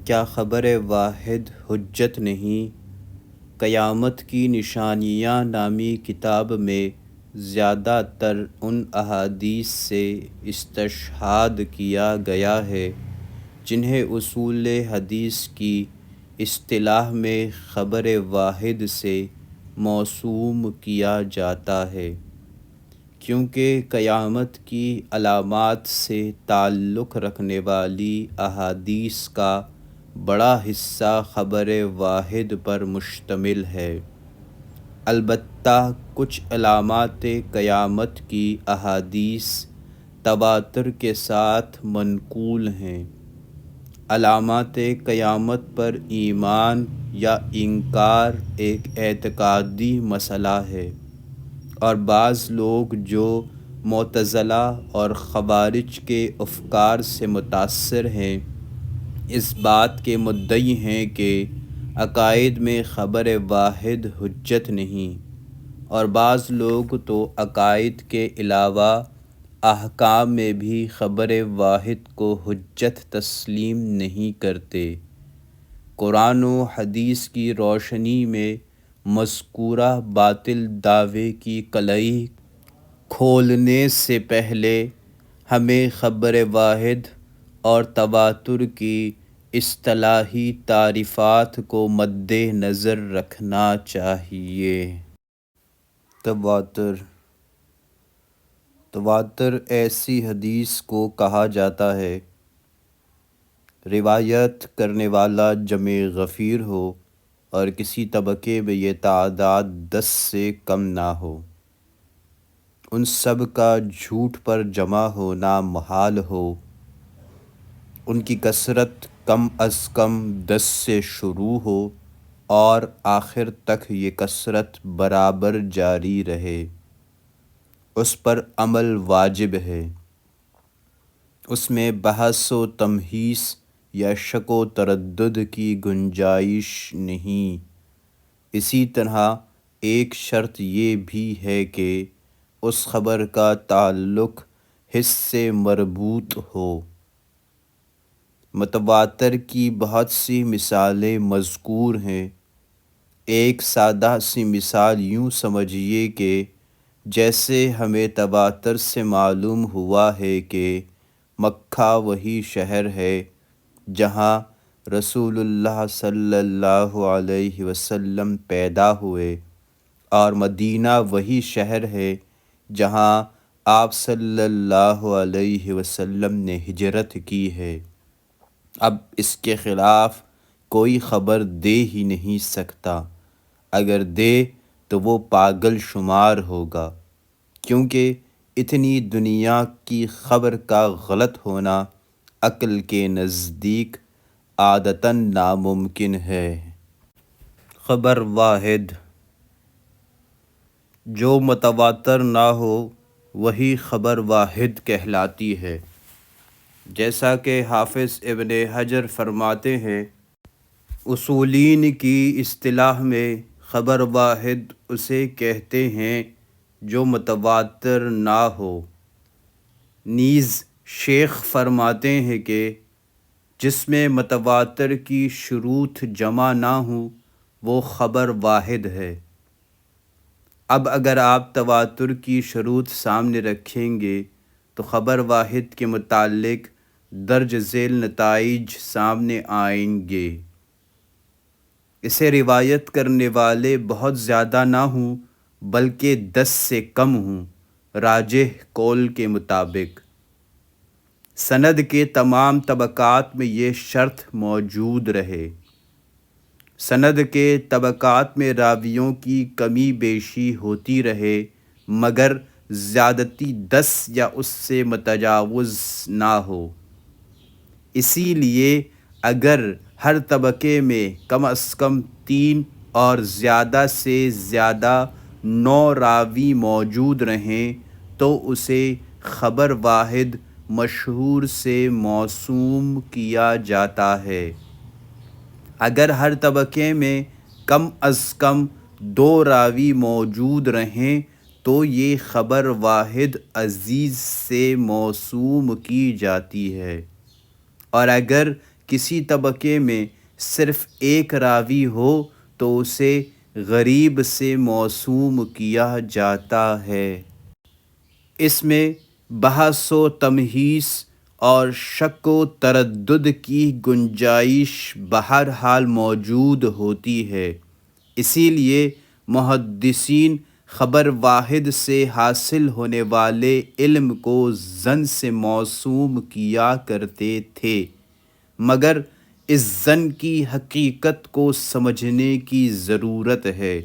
کیا خبر واحد حجت نہیں؟ قیامت کی نشانیاں نامی کتاب میں زیادہ تر ان احادیث سے استشہاد کیا گیا ہے جنہیں اصول حدیث کی اصطلاح میں خبر واحد سے موسوم کیا جاتا ہے، کیونکہ قیامت کی علامات سے تعلق رکھنے والی احادیث کا بڑا حصہ خبر واحد پر مشتمل ہے۔ البتہ کچھ علامات قیامت کی احادیث تواتر کے ساتھ منقول ہیں۔ علامات قیامت پر ایمان یا انکار ایک اعتقادی مسئلہ ہے، اور بعض لوگ جو معتزلہ اور خوارج کے افکار سے متاثر ہیں اس بات کے مدعی ہیں کہ عقائد میں خبر واحد حجت نہیں، اور بعض لوگ تو عقائد کے علاوہ احکام میں بھی خبر واحد کو حجت تسلیم نہیں کرتے۔ قرآن و حدیث کی روشنی میں مذکورہ باطل دعوے کی قلعی کھولنے سے پہلے ہمیں خبر واحد اور تواتر کی اصطلاحی تعریفات کو مد نظر رکھنا چاہیے۔ تواتر ایسی حدیث کو کہا جاتا ہے روایت کرنے والا جمع غفیر ہو اور کسی طبقے میں یہ تعداد 10 سے کم نہ ہو، ان سب کا جھوٹ پر جمع ہونا محال ہو، ان کی کثرت کم از کم 10 سے شروع ہو اور آخر تک یہ کثرت برابر جاری رہے، اس پر عمل واجب ہے، اس میں بحث و تمحیص یا شک و تردد کی گنجائش نہیں۔ اسی طرح ایک شرط یہ بھی ہے کہ اس خبر کا تعلق حس سے مربوط ہو۔ متواتر کی بہت سی مثالیں مذکور ہیں۔ ایک سادہ سی مثال یوں سمجھیے کہ جیسے ہمیں تواتر سے معلوم ہوا ہے کہ مکہ وہی شہر ہے جہاں رسول اللہ صلی اللہ علیہ وسلم پیدا ہوئے، اور مدینہ وہی شہر ہے جہاں آپ صلی اللہ علیہ وسلم نے ہجرت کی ہے۔ اب اس کے خلاف کوئی خبر دے ہی نہیں سکتا، اگر دے تو وہ پاگل شمار ہوگا، کیونکہ اتنی دنیا کی خبر کا غلط ہونا عقل کے نزدیک عادتاً ناممکن ہے۔ خبر واحد جو متواتر نہ ہو وہی خبر واحد کہلاتی ہے۔ جیسا کہ حافظ ابن حجر فرماتے ہیں، اصولین کی اصطلاح میں خبر واحد اسے کہتے ہیں جو متواتر نہ ہو۔ نیز شیخ فرماتے ہیں کہ جس میں متواتر کی شروط جمع نہ ہوں وہ خبر واحد ہے۔ اب اگر آپ تواتر کی شروط سامنے رکھیں گے تو خبر واحد کے متعلق درج ذیل نتائج سامنے آئیں گے۔ اسے روایت کرنے والے بہت زیادہ نہ ہوں بلکہ 10 سے کم ہوں، راجح قول کے مطابق۔ سند کے تمام طبقات میں یہ شرط موجود رہے۔ سند کے طبقات میں راویوں کی کمی بیشی ہوتی رہے مگر زیادتی 10 یا اس سے متجاوز نہ ہو۔ اسی لیے اگر ہر طبقے میں کم از کم 3 اور زیادہ سے زیادہ 9 راوی موجود رہیں تو اسے خبر واحد مشہور سے موسوم کیا جاتا ہے۔ اگر ہر طبقے میں کم از کم 2 راوی موجود رہیں تو یہ خبر واحد عزیز سے موسوم کی جاتی ہے، اور اگر کسی طبقے میں صرف ایک راوی ہو تو اسے غریب سے موسوم کیا جاتا ہے۔ اس میں بحث و تمحیص اور شک و تردد کی گنجائش بہرحال موجود ہوتی ہے، اسی لیے محدثین خبر واحد سے حاصل ہونے والے علم کو ظن سے موسوم کیا کرتے تھے، مگر اس ظن کی حقیقت کو سمجھنے کی ضرورت ہے،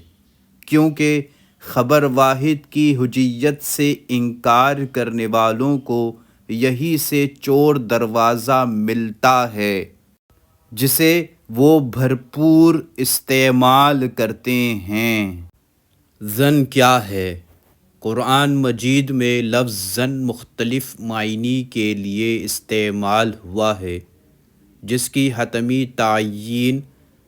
کیونکہ خبر واحد کی حجیت سے انکار کرنے والوں کو یہی سے چور دروازہ ملتا ہے جسے وہ بھرپور استعمال کرتے ہیں۔ ظن کیا ہے؟ قرآن مجید میں لفظ ظن مختلف معانی کے لیے استعمال ہوا ہے، جس کی حتمی تعیین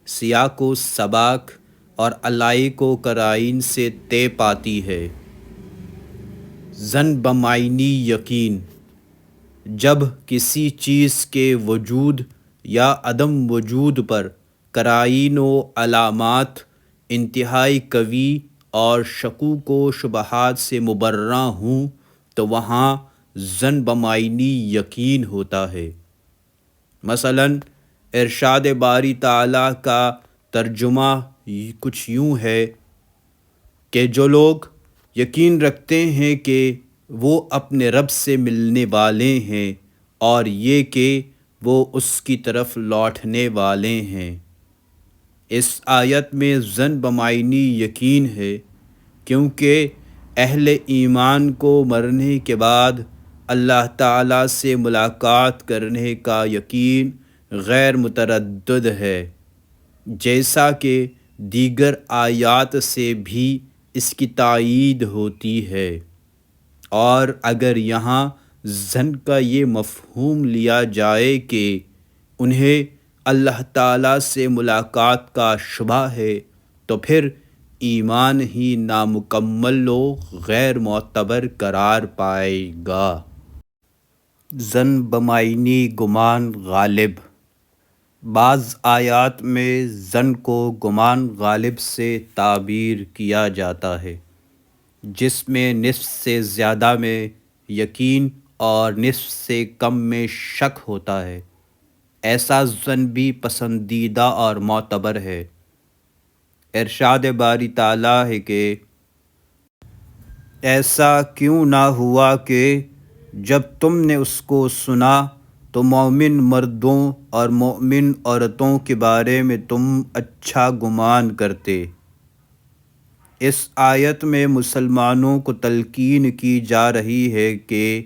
سیاق و سباق اور علائق و قرائن سے طے پاتی ہے۔ ظن بمعنی یقین، جب کسی چیز کے وجود یا عدم وجود پر قرائن و علامات انتہائی قوی اور شکوک و شبہات سے مبرہ ہوں تو وہاں ظن بمعنی یقین ہوتا ہے۔ مثلاً ارشاد باری تعالیٰ کا ترجمہ کچھ یوں ہے کہ جو لوگ یقین رکھتے ہیں کہ وہ اپنے رب سے ملنے والے ہیں اور یہ کہ وہ اس کی طرف لوٹنے والے ہیں۔ اس آیت میں ظن بمعنی یقین ہے، کیونکہ اہل ایمان کو مرنے کے بعد اللہ تعالیٰ سے ملاقات کرنے کا یقین غیر متردد ہے، جیسا کہ دیگر آیات سے بھی اس کی تائید ہوتی ہے۔ اور اگر یہاں ظن کا یہ مفہوم لیا جائے کہ انہیں اللہ تعالیٰ سے ملاقات کا شبہ ہے تو پھر ایمان ہی نامکمل و غیر معتبر قرار پائے گا۔ ظن بمعنی گمان غالب، بعض آیات میں ظن کو گمان غالب سے تعبیر کیا جاتا ہے، جس میں نصف سے زیادہ میں یقین اور نصف سے کم میں شک ہوتا ہے۔ ایسا ظن بھی پسندیدہ اور معتبر ہے۔ ارشاد باری تعالیٰ ہے کہ ایسا کیوں نہ ہوا کہ جب تم نے اس کو سنا تو مومن مردوں اور مومن عورتوں کے بارے میں تم اچھا گمان کرتے۔ اس آیت میں مسلمانوں کو تلقین کی جا رہی ہے کہ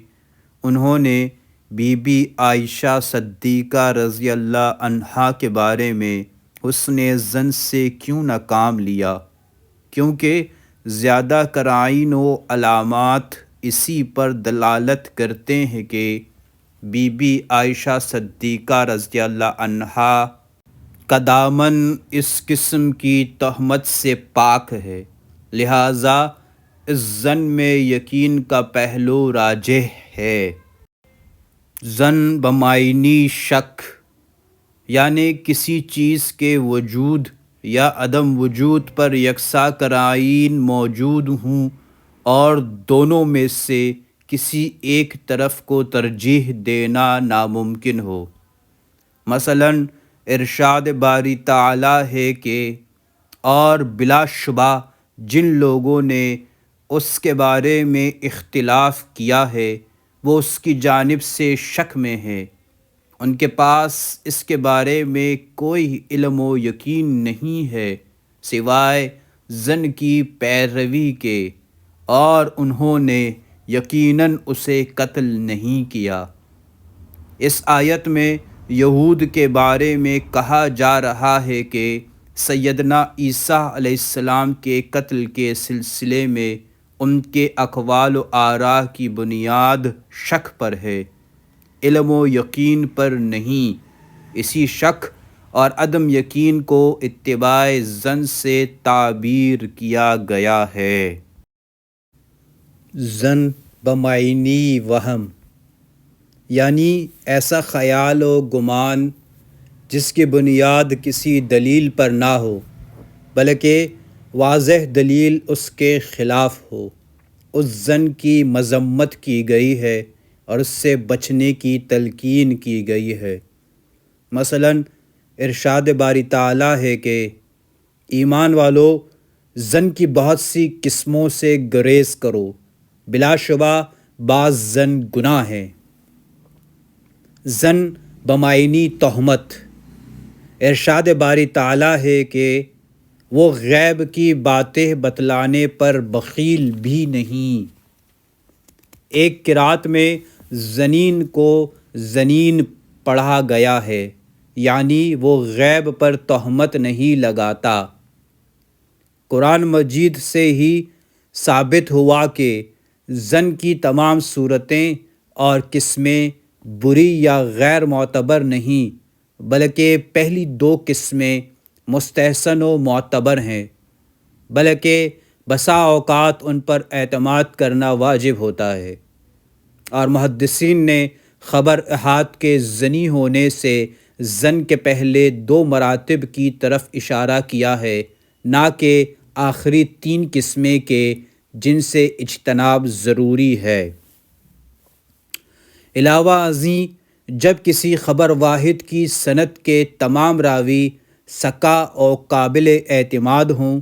انہوں نے بی بی عائشہ صدیقہ رضی اللہ عنہا کے بارے میں حسن ظن سے کیوں نہ کام لیا، کیونکہ زیادہ قرائن و علامات اسی پر دلالت کرتے ہیں کہ بی بی عائشہ صدیقہ رضی اللہ عنہا کا دامن اس قسم کی تہمت سے پاک ہے، لہٰذا اس ظن میں یقین کا پہلو راجح ہے۔ ظن بمعنی شک، یعنی کسی چیز کے وجود یا عدم وجود پر یکساں قرائن موجود ہوں اور دونوں میں سے کسی ایک طرف کو ترجیح دینا ناممکن ہو۔ مثلاً ارشاد باری تعالیٰ ہے کہ اور بلا شبہ جن لوگوں نے اس کے بارے میں اختلاف کیا ہے وہ اس کی جانب سے شک میں ہیں، ان کے پاس اس کے بارے میں کوئی علم و یقین نہیں ہے سوائے ظن کی پیروی کے، اور انہوں نے یقیناً اسے قتل نہیں کیا۔ اس آیت میں یہود کے بارے میں کہا جا رہا ہے کہ سیدنا عیسیٰ علیہ السلام کے قتل کے سلسلے میں ان کے اقوال و آراء کی بنیاد شک پر ہے، علم و یقین پر نہیں۔ اسی شک اور عدم یقین کو اتباع ظن سے تعبیر کیا گیا ہے۔ ظن بمعنی وہم، یعنی ایسا خیال و گمان جس کی بنیاد کسی دلیل پر نہ ہو بلکہ واضح دلیل اس کے خلاف ہو، اس زن کی مذمت کی گئی ہے اور اس سے بچنے کی تلقین کی گئی ہے۔ مثلاً ارشاد باری تعالیٰ ہے کہ ایمان والو زن کی بہت سی قسموں سے گریز کرو، بلا شبہ بعض زن گناہ ہیں۔ زن بمعنی تہمت۔ ارشاد باری تعالیٰ ہے کہ وہ غیب کی باتیں بتلانے پر بخیل بھی نہیں۔ ایک قرأت میں زنین کو زنین پڑھا گیا ہے، یعنی وہ غیب پر تہمت نہیں لگاتا۔ قرآن مجید سے ہی ثابت ہوا کہ زن کی تمام صورتیں اور قسمیں بری یا غیر معتبر نہیں، بلکہ پہلی دو قسمیں مستحسن و معتبر ہیں، بلکہ بسا اوقات ان پر اعتماد کرنا واجب ہوتا ہے۔ اور محدثین نے خبر احاد کے زنی ہونے سے زن کے پہلے دو مراتب کی طرف اشارہ کیا ہے، نہ کہ آخری تین قسمیں کے جن سے اجتناب ضروری ہے۔ علاوہ ازیں جب کسی خبر واحد کی سند کے تمام راوی ثقہ اور قابل اعتماد ہوں،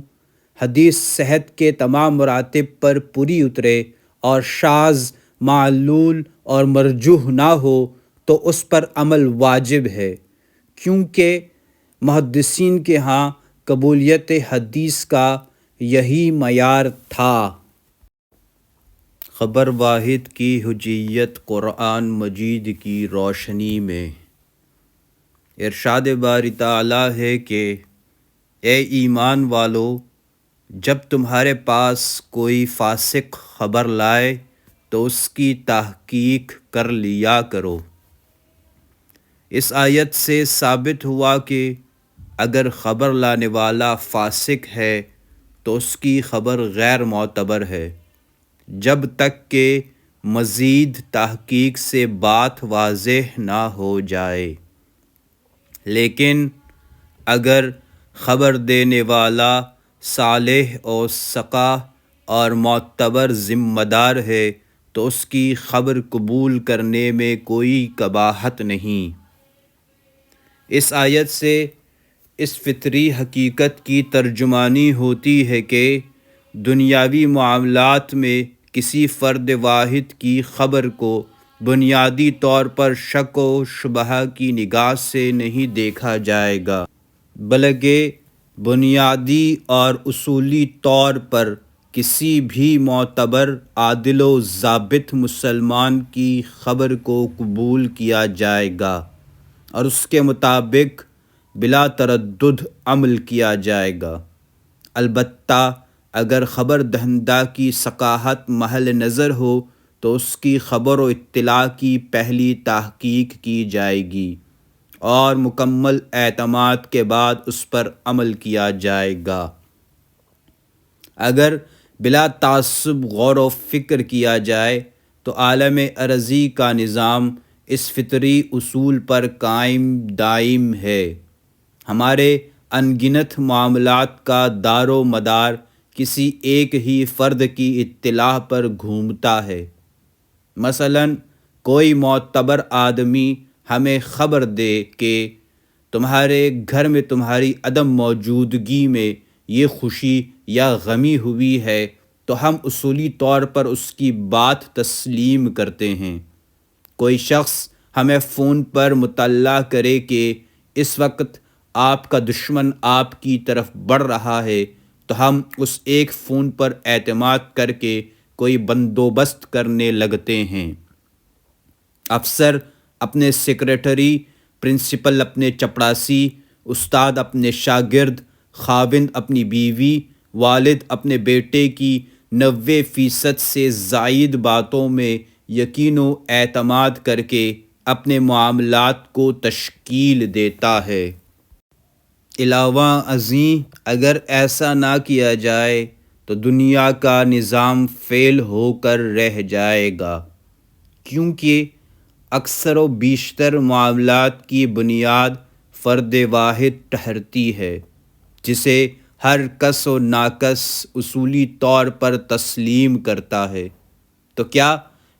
حدیث صحت کے تمام مراتب پر پوری اترے اور شاذ، معلول اور مرجوح نہ ہو تو اس پر عمل واجب ہے، کیونکہ محدثین کے ہاں قبولیت حدیث کا یہی معیار تھا۔ خبر واحد کی حجیت قرآن مجید کی روشنی میں ارشاد باری تعالیٰ ہے کہ اے ایمان والو، جب تمہارے پاس کوئی فاسق خبر لائے تو اس کی تحقیق کر لیا کرو۔ اس آیت سے ثابت ہوا کہ اگر خبر لانے والا فاسق ہے تو اس کی خبر غیر معتبر ہے، جب تک کہ مزید تحقیق سے بات واضح نہ ہو جائے۔ لیکن اگر خبر دینے والا صالح اور ثقہ اور معتبر ذمہ دار ہے تو اس کی خبر قبول کرنے میں کوئی قباحت نہیں۔ اس آیت سے اس فطری حقیقت کی ترجمانی ہوتی ہے کہ دنیاوی معاملات میں کسی فرد واحد کی خبر کو بنیادی طور پر شک و شبہ کی نگاہ سے نہیں دیکھا جائے گا، بلکہ بنیادی اور اصولی طور پر کسی بھی معتبر، عادل و ضابط مسلمان کی خبر کو قبول کیا جائے گا اور اس کے مطابق بلا تردد عمل کیا جائے گا۔ البتہ اگر خبر دہندہ کی ثقافت محل نظر ہو تو اس کی خبر و اطلاع کی پہلی تحقیق کی جائے گی اور مکمل اعتماد کے بعد اس پر عمل کیا جائے گا۔ اگر بلا تعصب غور و فکر کیا جائے تو عالم ارضی کا نظام اس فطری اصول پر قائم دائم ہے۔ ہمارے ان گنت معاملات کا دار و مدار کسی ایک ہی فرد کی اطلاع پر گھومتا ہے۔ مثلاً کوئی معتبر آدمی ہمیں خبر دے کہ تمہارے گھر میں تمہاری عدم موجودگی میں یہ خوشی یا غمی ہوئی ہے تو ہم اصولی طور پر اس کی بات تسلیم کرتے ہیں۔ کوئی شخص ہمیں فون پر مطلع کرے کہ اس وقت آپ کا دشمن آپ کی طرف بڑھ رہا ہے تو ہم اس ایک فون پر اعتماد کر کے کوئی بندوبست کرنے لگتے ہیں۔ افسر اپنے سیکریٹری، پرنسپل اپنے چپڑاسی، استاد اپنے شاگرد، خاوند اپنی بیوی، والد اپنے بیٹے کی 90% سے زائد باتوں میں یقین و اعتماد کر کے اپنے معاملات کو تشکیل دیتا ہے۔ علاوہ ازیں اگر ایسا نہ کیا جائے تو دنیا کا نظام فیل ہو کر رہ جائے گا، کیونکہ اکثر و بیشتر معاملات کی بنیاد فرد واحد ٹھہرتی ہے جسے ہر کس و ناکس اصولی طور پر تسلیم کرتا ہے، تو کیا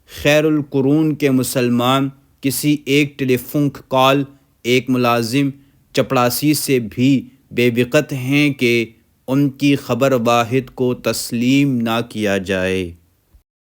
خیر القرون کے مسلمان کسی ایک ٹیلی فون کال، ایک ملازم چپڑاسی سے بھی بے وقت ہیں کہ ان کی خبر واحد کو تسلیم نہ کیا جائے؟